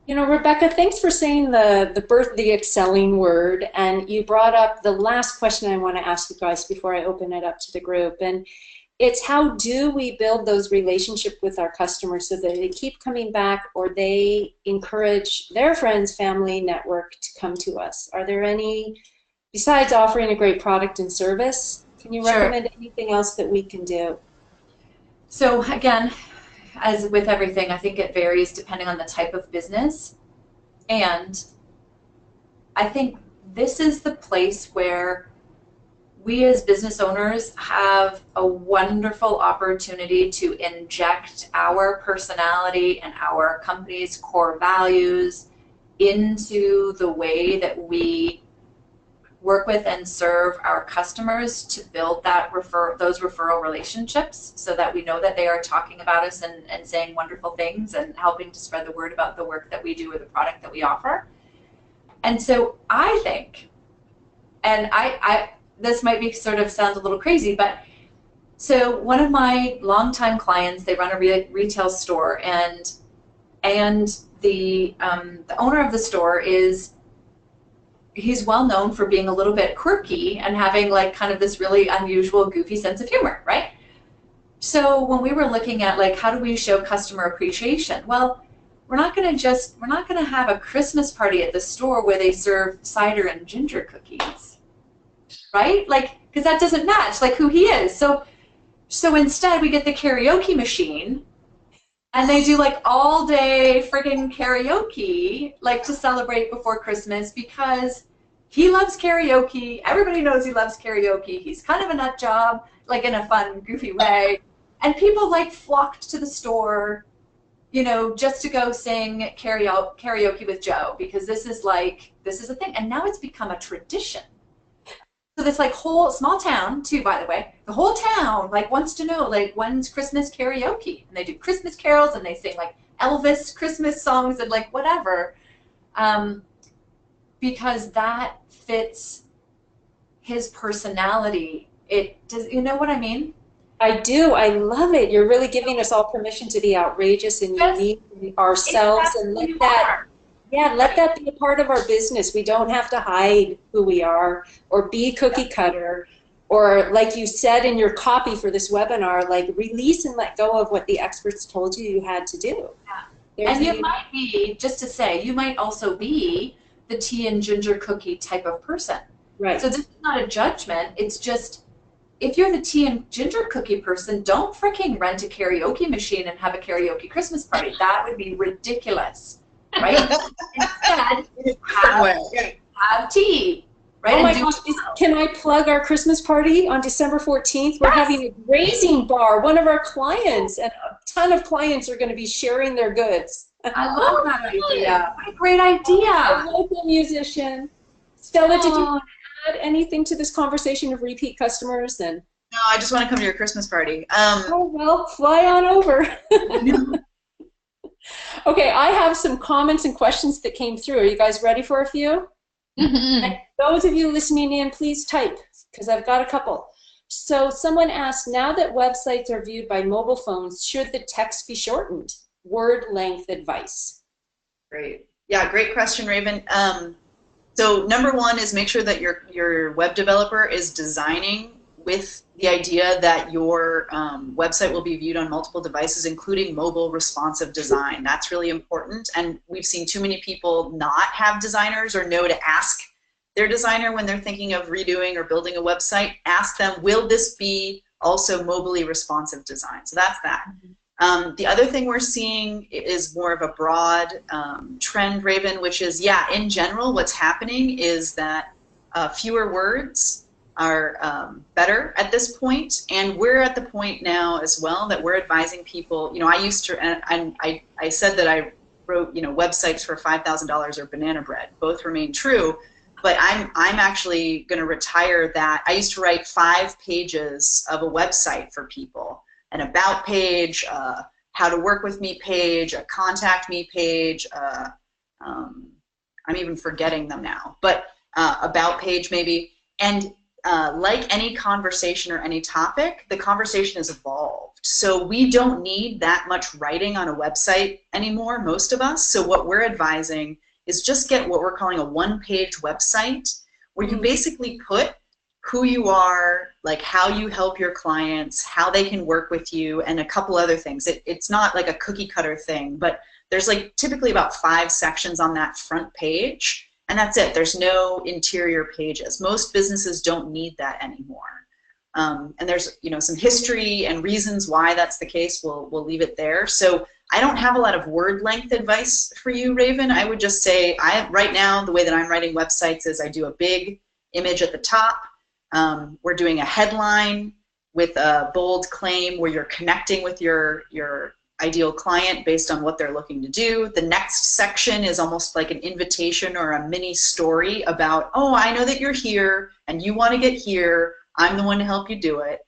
Rebecca, thanks for saying the excelling word, and you brought up the last question I want to ask you guys before I open it up to the group, and it's how do we build those relationships with our customers so that they keep coming back or they encourage their friends, family, network to come to us? Are there any, besides offering a great product and service, can you recommend anything else that we can do? So again, as with everything, I think it varies depending on the type of business. And I think this is the place where we as business owners have a wonderful opportunity to inject our personality and our company's core values into the way that we work with and serve our customers to build those referral relationships so that we know that they are talking about us and saying wonderful things and helping to spread the word about the work that we do or the product that we offer. And so I think, and I this might be sound a little crazy, but so one of my longtime clients, they run a retail store, and the owner of the store he's well known for being a little bit quirky and having like kind of this really unusual, goofy sense of humor, right? So when we were looking at like how do we show customer appreciation, well, we're not going to have a Christmas party at the store where they serve cider and ginger cookies, right? Like, because that doesn't match like who he is. So instead we get the karaoke machine, and they do like all day friggin' karaoke, like to celebrate before Christmas, because he loves karaoke. Everybody knows he loves karaoke. He's kind of a nut job, like in a fun, goofy way. And people like flocked to the store you know, just to go sing karaoke with Joe, because this is a thing. And now it's become a tradition. So this like whole small town too, by the way, the whole town like wants to know like when's Christmas karaoke, and they do Christmas carols and they sing like Elvis Christmas songs and like whatever, because that fits his personality. It does, you know what I mean? I do. I love it. You're really giving us all permission to be outrageous and Yes, unique in ourselves, and exactly let you that, are. yeah, let that be a part of our business. We don't have to hide who we are or be cookie cutter, or like you said in your copy for this webinar, like release and let go of what the experts told you you had to do. Yeah. And you might be, just to say, you might also be the tea and ginger cookie type of person. Right. So this is not a judgment. It's just, if you're the tea and ginger cookie person, don't freaking rent a karaoke machine and have a karaoke Christmas party. That would be ridiculous, right? Instead, have tea, right? Oh my And gosh, can I plug our Christmas party on December 14th? We're having a grazing bar. One of our clients, and a ton of clients are going to be sharing their goods. I love that idea. What a great idea. A local musician. Stella, did you add anything to this conversation of repeat customers? And No, I just want to come to your Christmas party. oh, well, fly on over. Okay, I have some comments and questions that came through. Are you guys ready for a few? And those of you listening in, please type, because I've got a couple. So someone asked, now that websites are viewed by mobile phones, should the text be shortened? Word length advice. Great. Yeah, great question, Raven. So number one is make sure that your web developer is designing with the idea that your website will be viewed on multiple devices, including mobile responsive design. That's really important. And we've seen too many people not have designers or know to ask their designer when they're thinking of redoing or building a website. Ask them, will this be also mobily responsive design? So that's that. The other thing we're seeing is more of a broad trend, Raven, which is, yeah, in general, what's happening is that fewer words are better at this point, and we're at the point now as well that we're advising people. You know, I used to, and I said that I wrote, you know, websites for $5,000 or banana bread. Both remain true, but I'm actually going to retire that. I used to write 5 pages of a website for people. An about page, how to work with me page, a contact me page, I'm even forgetting them now, but about page maybe. And like any conversation or any topic, the conversation has evolved. So we don't need that much writing on a website anymore, most of us. So what we're advising is just get what we're calling a one-page website, where you basically put who you are, like how you help your clients, how they can work with you, and a couple other things. It's not like a cookie cutter thing, but there's like typically about 5 sections on that front page, and that's it. There's no interior pages. Most businesses don't need that anymore. And there's, you know, some history and reasons why that's the case. We'll leave it there. So I don't have a lot of word length advice for you, Raven. I would just say, right now, the way that I'm writing websites is I do a big image at the top. We're doing a headline with a bold claim where you're connecting with your ideal client based on what they're looking to do. The next section is almost like an invitation or a mini story about, oh, I know that you're here and you want to get here. I'm the one to help you do it.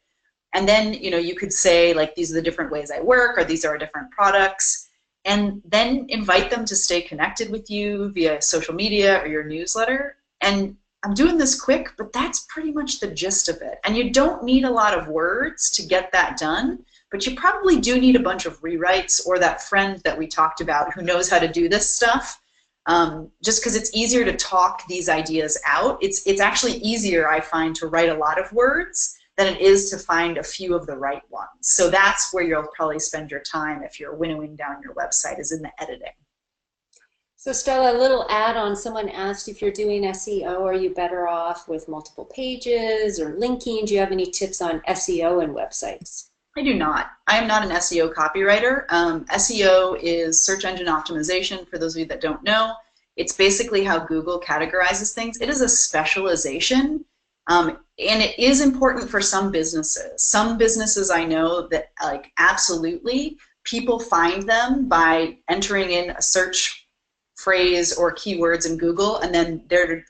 And then, you know, you could say, like, these are the different ways I work, or these are our different products, and then invite them to stay connected with you via social media or your newsletter. And I'm doing this quick, but that's pretty much the gist of it. And you don't need a lot of words to get that done, but you probably do need a bunch of rewrites, or that friend that we talked about who knows how to do this stuff. Just because it's easier to talk these ideas out. It's actually easier, I find, to write a lot of words than it is to find a few of the right ones. So that's where you'll probably spend your time if you're winnowing down your website, is in the editing. So Stella, a little add-on, someone asked if you're doing SEO, are you better off with multiple pages or linking? Do you have any tips on SEO and websites? I do not. I am not an SEO copywriter. SEO is search engine optimization, for those of you that don't know. It's basically how Google categorizes things. It is a specialization, and it is important for some businesses. Some businesses I know that, like, absolutely, people find them by entering in a search phrase or keywords in Google, and then their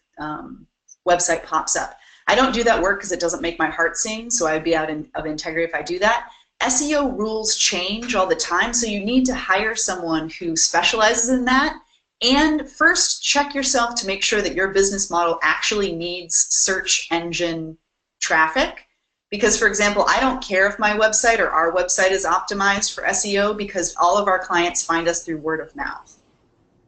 website pops up. I don't do that work because it doesn't make my heart sing, so I'd be out of integrity if I do that. SEO rules change all the time, so you need to hire someone who specializes in that. And first, check yourself to make sure that your business model actually needs search engine traffic. Because, for example, I don't care if my website or our website is optimized for SEO, because all of our clients find us through word of mouth.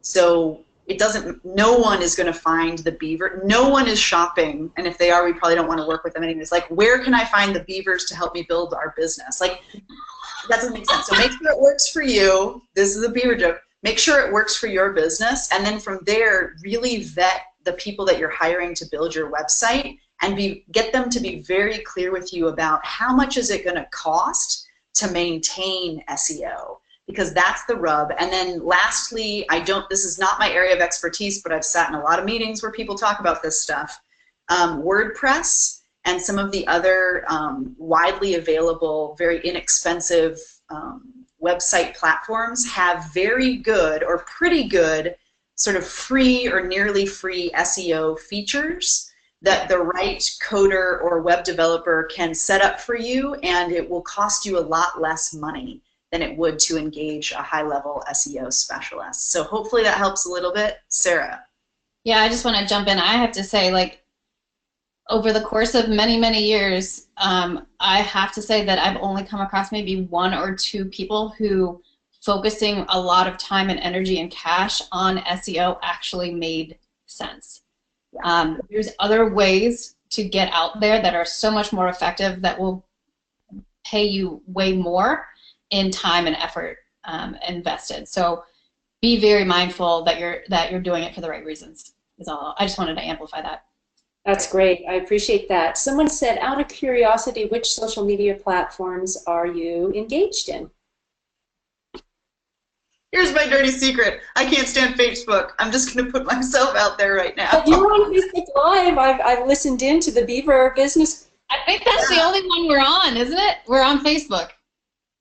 So it doesn't, no one is going to find the beaver. No one is shopping, and if they are, we probably don't want to work with them anyways. Like, where can I find the beavers to help me build our business? Like, that doesn't make sense. So make sure it works for you. This is a beaver joke. Make sure it works for your business, and then from there, really vet the people that you're hiring to build your website, and get them to be very clear with you about how much is it going to cost to maintain SEO, because that's the rub. And then lastly, this is not my area of expertise, but I've sat in a lot of meetings where people talk about this stuff. WordPress and some of the other widely available, very inexpensive website platforms have very good or pretty good sort of free or nearly free SEO features that the right coder or web developer can set up for you, and it will cost you a lot less money than it would to engage a high-level SEO specialist. So hopefully that helps a little bit. Sarah? Yeah, I just want to jump in. I have to say, like, over the course of many, many years, I have to say that I've only come across maybe 1 or 2 people who focusing a lot of time and energy and cash on SEO actually made sense. There's other ways to get out there that are so much more effective, that will pay you way more in time and effort invested. So be very mindful that you're doing it for the right reasons. Is all. I just wanted to amplify that. That's great. I appreciate that. Someone said, out of curiosity, which social media platforms are you engaged in? Here's my dirty secret. I can't stand Facebook. I'm just going to put myself out there right now. But you're on Facebook Live. I've listened in to the Beaver Business. I think that's the only one we're on, isn't it? We're on Facebook.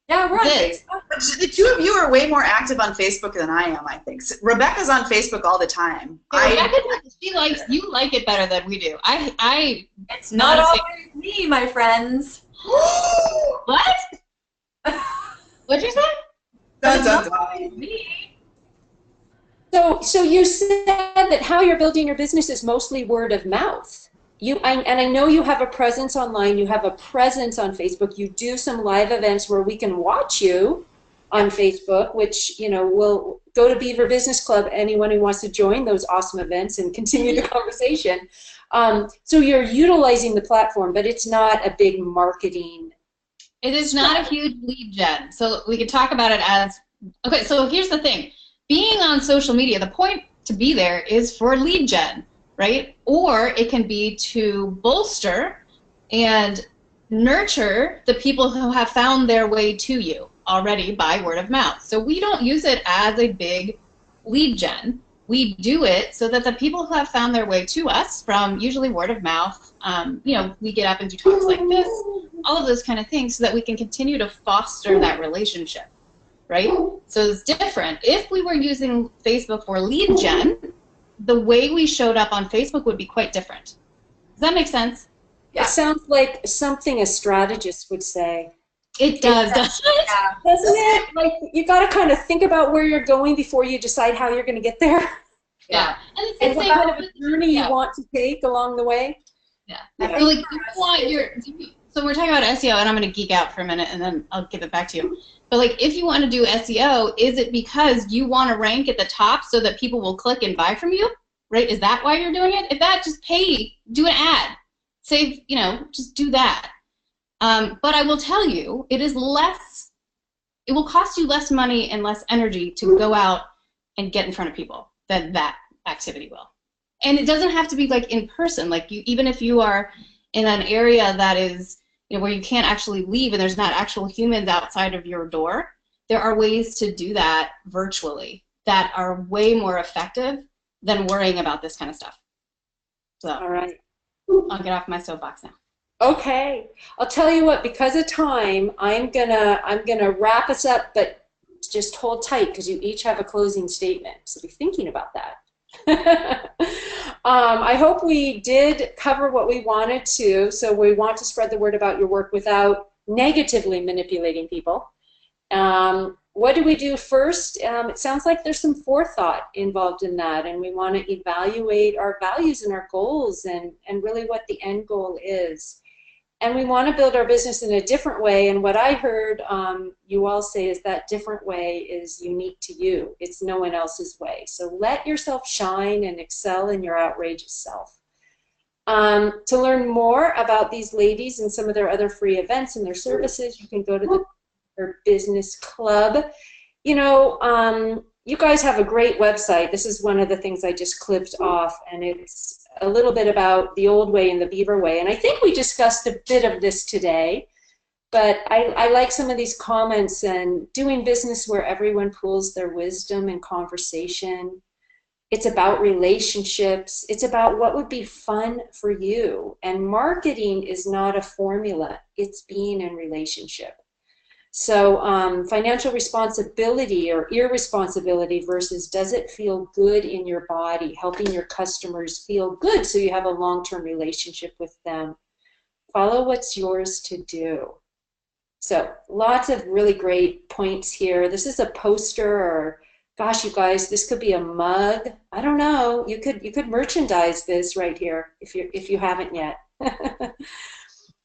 Yeah, we're on Facebook. But the two of you are way more active on Facebook than I am, I think. Rebecca's on Facebook all the time. Rebecca, you like it better than we do. It's not always me, my friends. What? What'd you say? Dun, dun, dun. Me. So you said that how you're building your business is mostly word of mouth. And I know you have a presence online. You have a presence on Facebook. You do some live events where we can watch you on Facebook, which, you know, will go to Beaver Business Club, anyone who wants to join those awesome events and continue the conversation. So you're utilizing the platform, but it's not a big marketing. It is not a huge lead gen. So we could talk about it as, okay, so here's the thing. Being on social media, the point to be there is for lead gen, right? Or it can be to bolster and nurture the people who have found their way to you already by word of mouth. So we don't use it as a big lead gen. We do it so that the people who have found their way to us from usually word of mouth, you know, we get up and do talks like this, all of those kind of things, so that we can continue to foster that relationship, right? So it's different. If we were using Facebook for lead gen, the way we showed up on Facebook would be quite different. Does that make sense? Yeah. It sounds like something a strategist would say. It does, doesn't it? Yeah. Doesn't it? Like, you got to kind of think about where you're going before you decide how you're going to get there. Yeah. And it's And the what same kind of a journey yeah. you want to take along the way. Yeah. Yeah. So, like, if you want so we're talking about SEO, and I'm going to geek out for a minute, and then I'll give it back to you. But, like, if you want to do SEO, is it because you want to rank at the top so that people will click and buy from you? Right? Is that why you're doing it? If that, just do an ad. Save, you know, just do that. But I will tell you, it will cost you less money and less energy to go out and get in front of people than that activity will. And it doesn't have to be like in person. Like, even if you are in an area that is, you know, where you can't actually leave and there's not actual humans outside of your door, there are ways to do that virtually that are way more effective than worrying about this kind of stuff. So, All right. I'll get off my soapbox now. Okay. I'll tell you what, because of time, I'm gonna wrap us up, but just hold tight because you each have a closing statement. So be thinking about that. I hope we did cover what we wanted to. So we want to spread the word about your work without negatively manipulating people. What do we do first? It sounds like there's some forethought involved in that, and we want to evaluate our values and our goals and really what the end goal is. And we want to build our business in a different way, and what I heard you all say is that different way is unique to you. It's no one else's way. So let yourself shine and excel in your outrageous self. To learn more about these ladies and some of their other free events and their services, you can go to the Business Club. You know, you guys have a great website. This is one of the things I just clipped off, and it's a little bit about the old way and the Beaver way. And I think we discussed a bit of this today, but I like some of these comments and doing business where everyone pools their wisdom and conversation. It's about relationships. It's about what would be fun for you. And marketing is not a formula. It's being in relationship. So financial responsibility or irresponsibility versus does it feel good in your body, helping your customers feel good so you have a long-term relationship with them. Follow what's yours to do. So lots of really great points here. This is a poster, or gosh, you guys, this could be a mug. I don't know. You could merchandise this right here if you haven't yet.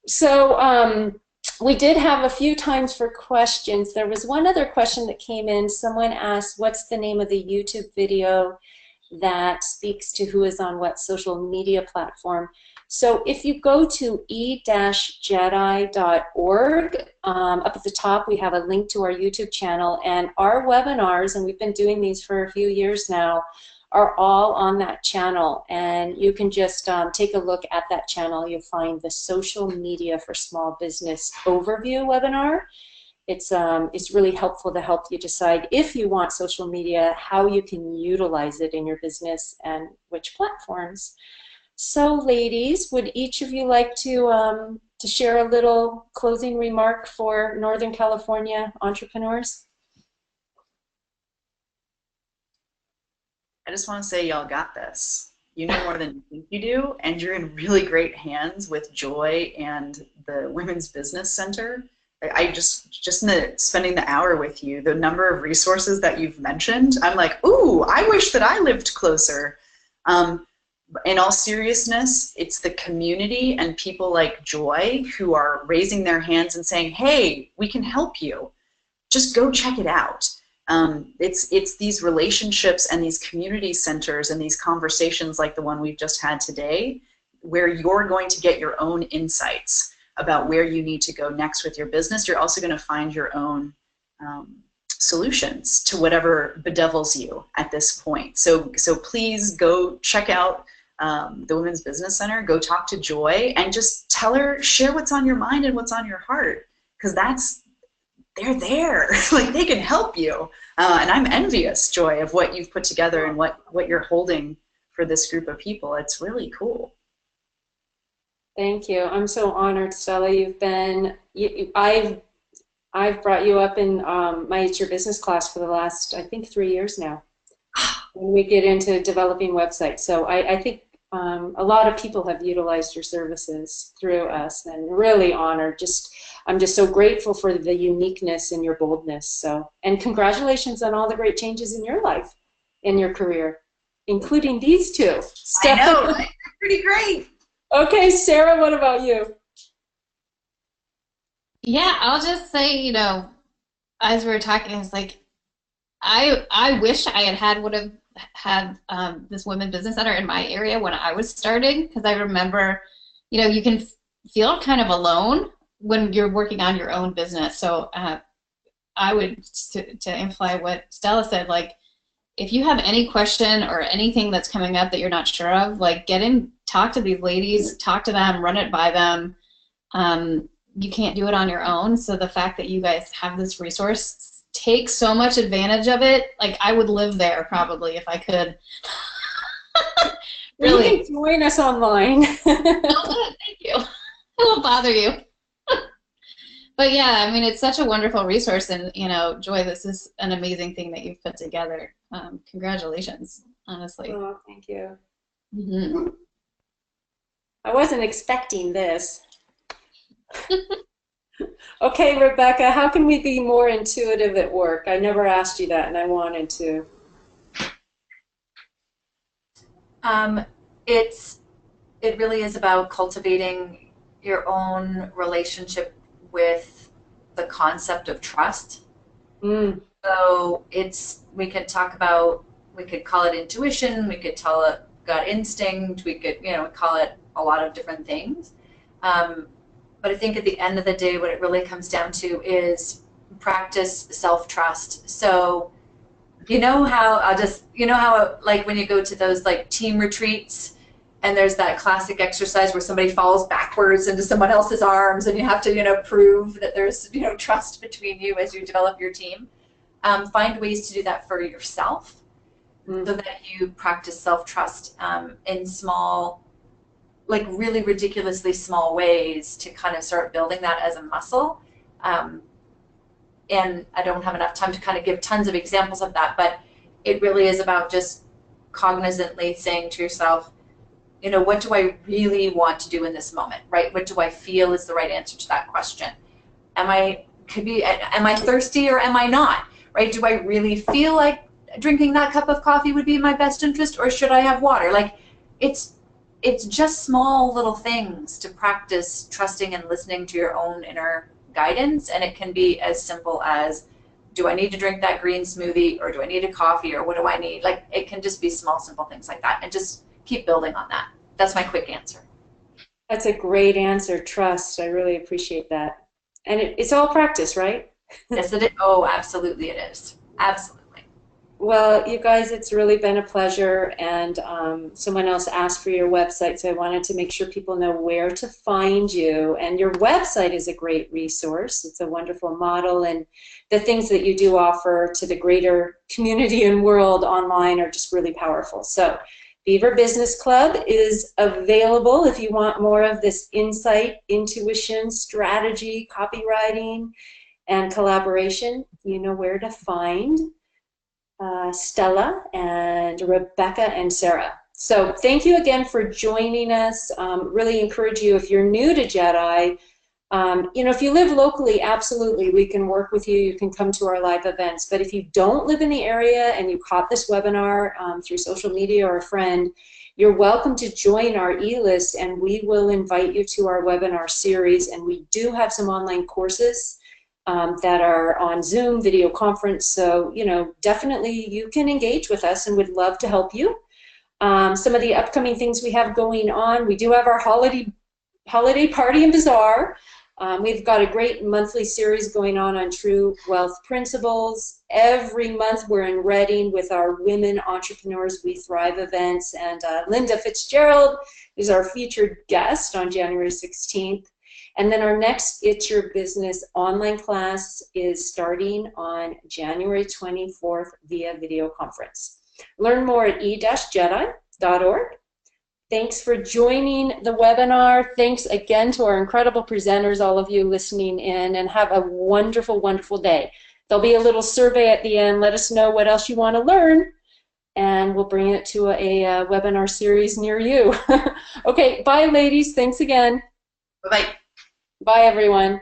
So we did have a few times for questions. There was one other question that came in. Someone asked, what's the name of the YouTube video that speaks to who is on what social media platform? So if you go to e-jedi.org, up at the top we have a link to our YouTube channel, and our webinars, and we've been doing these for a few years now, are all on that channel, and you can just take a look at that channel. You'll find the social media for small business overview webinar. It's really helpful to help you decide if you want social media, how you can utilize it in your business, and which platforms. So ladies, would each of you like to share a little closing remark for Northern California entrepreneurs? I just want to say y'all got this. You know more than you think you do, and you're in really great hands with Joy and the Women's Business Center. I just in spending the hour with you, the number of resources that you've mentioned, I'm like, ooh, I wish that I lived closer. In all seriousness, it's the community and people like Joy who are raising their hands and saying, hey, we can help you. Just go check it out. It's these relationships and these community centers and these conversations like the one we've just had today where you're going to get your own insights about where you need to go next with your business. You're also going to find your own solutions to whatever bedevils you at this point. So please go check out the Women's Business Center, go talk to Joy, and just tell her, share what's on your mind and what's on your heart, because they're there. Like, they can help you. And I'm envious, Joy, of what you've put together and what you're holding for this group of people. It's really cool. Thank you. I'm so honored, Stella. You've been, I've brought you up in my It's Your Business class for the last, I think, 3 years now, when we get into developing websites. So I think a lot of people have utilized your services through us, and really honored. I'm just so grateful for the uniqueness and your boldness. So, and congratulations on all the great changes in your life, in your career, including these two. I know, right? Pretty great. Okay, Sarah, what about you? Yeah, I'll just say, you know, as we were talking, it's like, I wish I would have had this Women's Business Center in my area when I was starting, because I remember, you know, you can feel kind of alone when you're working on your own business. So I would, to imply what Stella said, like, if you have any question or anything that's coming up that you're not sure of, like, get in, talk to these ladies, talk to them, run it by them. You can't do it on your own. So the fact that you guys have this resource, take so much advantage of it. Like, I would live there probably if I could. Really. You can join us online. Oh, thank you. I won't bother you. But yeah, I mean, it's such a wonderful resource, and you know, Joy, this is an amazing thing that you've put together. Congratulations, honestly. Oh, thank you. Mm-hmm. I wasn't expecting this. Okay, Rebecca, how can we be more intuitive at work? I never asked you that, and I wanted to. Um, it really is about cultivating your own relationship with the concept of trust. Mm, So we could call it intuition, we could tell it gut instinct, we could, call it a lot of different things. Um, but I think at the end of the day, what it really comes down to is practice self-trust. So, like when you go to those like team retreats and there's that classic exercise where somebody falls backwards into someone else's arms and you have to, prove that there's, trust between you as you develop your team. Find ways to do that for yourself mm. so that you practice self-trust in small, like really ridiculously small ways to kind of start building that as a muscle. And I don't have enough time to kind of give tons of examples of that, but it really is about just cognizantly saying to yourself, what do I really want to do in this moment, right? What do I feel is the right answer to that question? Am I thirsty or am I not, right? Do I really feel like drinking that cup of coffee would be in my best interest, or should I have water? Like, it's just small little things to practice trusting and listening to your own inner guidance, and it can be as simple as, do I need to drink that green smoothie, or do I need a coffee, or what do I need? Like, it can just be small, simple things like that, and just keep building on that. That's my quick answer. That's a great answer, trust. I really appreciate that. And it's all practice, right? Yes, it is. Oh, absolutely it is. Absolutely. Well, you guys, it's really been a pleasure, and someone else asked for your website, so I wanted to make sure people know where to find you. And your website is a great resource. It's a wonderful model, and the things that you do offer to the greater community and world online are just really powerful. So Beaver Business Club is available if you want more of this insight, intuition, strategy, copywriting, and collaboration. You know where to find Stella and Rebecca and Sarah. So thank you again for joining us. Really encourage you, if you're new to Jedi, if you live locally, absolutely, we can work with you. You can come to our live events. But if you don't live in the area and you caught this webinar through social media or a friend, you're welcome to join our e-list, and we will invite you to our webinar series. And we do have some online courses that are on Zoom, video conference. So, definitely you can engage with us and would love to help you. Some of the upcoming things we have going on, we do have our holiday party and bazaar. We've got a great monthly series going on True Wealth Principles. Every month we're in Reading with our Women Entrepreneurs We Thrive events, and Linda Fitzgerald is our featured guest on January 16th. And then our next It's Your Business online class is starting on January 24th via video conference. Learn more at e-jedi.org. Thanks for joining the webinar. Thanks again to our incredible presenters, all of you listening in, and have a wonderful, wonderful day. There'll be a little survey at the end. Let us know what else you want to learn, and we'll bring it to a webinar series near you. Okay, bye, ladies. Thanks again. Bye-bye. Bye, everyone.